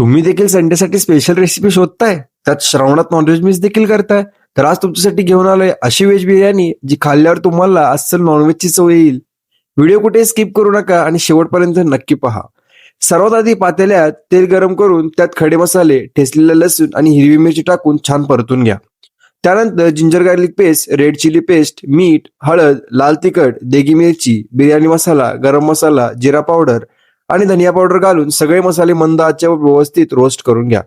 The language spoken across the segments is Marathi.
तुम्ही देखील संडेसाठी स्पेशल रेसिपी शोधताय, त्यात श्रावणात नॉनव्हेज मिस देखील करताय, तर आज तुमच्यासाठी घेऊन आलोय अशी व्हेज बिर्याणी जी खाल्ल्यावर तुम्हाला अस्सल नॉनव्हेजची चव येईल. व्हिडिओ कुठे स्किप करू नका आणि शेवटपर्यंत नक्की पहा. सर्वात आधी पातेल्यात तेल गरम करून त्यात खडे मसाले, ठेचलेलं लसूण आणि हिरवी मिरची टाकून छान परतून घ्या. त्यानंतर ginger garlic paste, red chilli paste, मीठ, हळद, लाल तिखट, देगी मिरची, बिर्याणी मसाला, गरम मसाला, जिरा पावडर आणि धनिया पावडर घालून सगळे मसाले मंद आचेवर व्यवस्थित रोस्ट करून घ्या.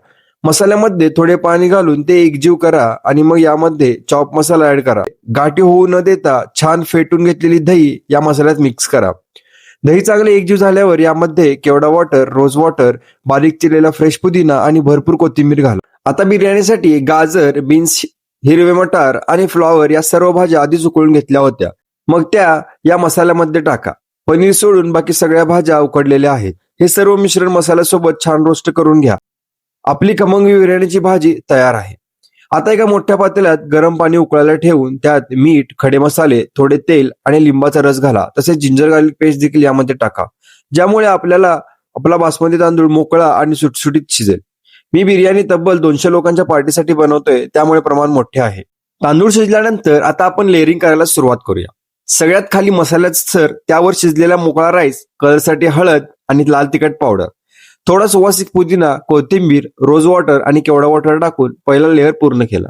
मसाल्यामध्ये थोडे पाणी घालून ते एकजीव करा आणि मग यामध्ये चॉप मसाला ऍड करा. गाठी होऊ न देता छान फेटून घेतलेली दही या मसाल्यात मिक्स करा. दही चांगले एकजीव झाल्यावर यामध्ये केवडा वॉटर, रोज वॉटर, बारीक चिरलेला फ्रेश पुदिना आणि भरपूर कोथिंबीर घाला. आता बिर्याणीसाठी गाजर, बीन्स, हिरवे मटार आणि फ्लॉवर या सर्व भाज्या आधीच उकळून घेतल्या होत्या. मग त्या या मसाल्यामध्ये टाका. पनीर सोडून बाकी सगळ्या भाज्या उकडलेल्या आहेत. हे सर्व मिश्रण मसाल्यासोबत छान रोस्ट करून घ्या. आपली खमंग बिर्याणीची भाजी तयार आहे. आता एका मोठ्या पातेल्यात गरम पाणी उकळायला ठेवून त्यात मीठ, खडे मसाले, थोडे तेल आणि लिंबाचा रस घाला. तसेच जिंजर गार्लिक पेस्ट देखील यामध्ये टाका, ज्यामुळे आपला बासमती तांदूळ मोकळा आणि सुटसुटीत शिजेल. मी बिर्याणी तब्बल 200 लोकांच्या पार्टीसाठी बनवतोय, त्यामुळे प्रमाण मोठे आहे. तांदूळ शिजल्यानंतर आता आपण लेअरिंग करायला सुरुवात करूया. सगळ्यात खाली मसाल्याचा स्तर, त्यावर शिजलेला मोकळा राईस, कलरसाठी हळद आणि लाल तिखट पावडर, थोडा सुवासिक पुदिना, कोथिंबीर, रोज वॉटर आणि केवडा वॉटर टाकून पहिला लेअर पूर्ण केला.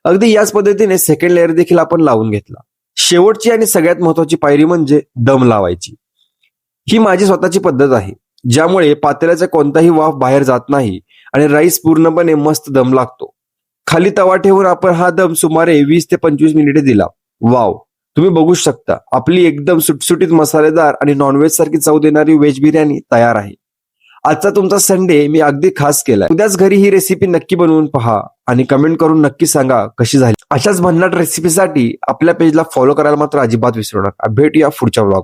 अगदी याच पद्धतीने सेकंड लेअर देखील आपण लावून घेतला. शेवटची आणि सगळ्यात महत्वाची पायरी म्हणजे दम लावायची. ही माझी स्वतःची पद्धत आहे, ज्यामुळे पातेल्याचा कोणताही वाफ बाहेर जात नाही आणि राईस पूर्णपणे मस्त दम लागतो. खाली तवा ठेवून आपण हा दम सुमारे 20 ते 25 मिनिटे दिला. वाव, तुम्ही बघू शकता आपली एकदम सुटसुटीत मसालेदार आणि नॉनव्हेज सारखी चव देणारी व्हेज बिर्याणी तयार आहे. आजचा तुमचा संडे मी अगदी खास केलाय. उद्याच घरी ही रेसिपी नक्की बनवून पहा आणि कमेंट करून नक्की सांगा कशी झाली. अशाच भन्नाट रेसिपीसाठी आपल्या पेजला फॉलो करायला मात्र अजिबात विसरू नका. भेटूया पुढच्या व्लॉग.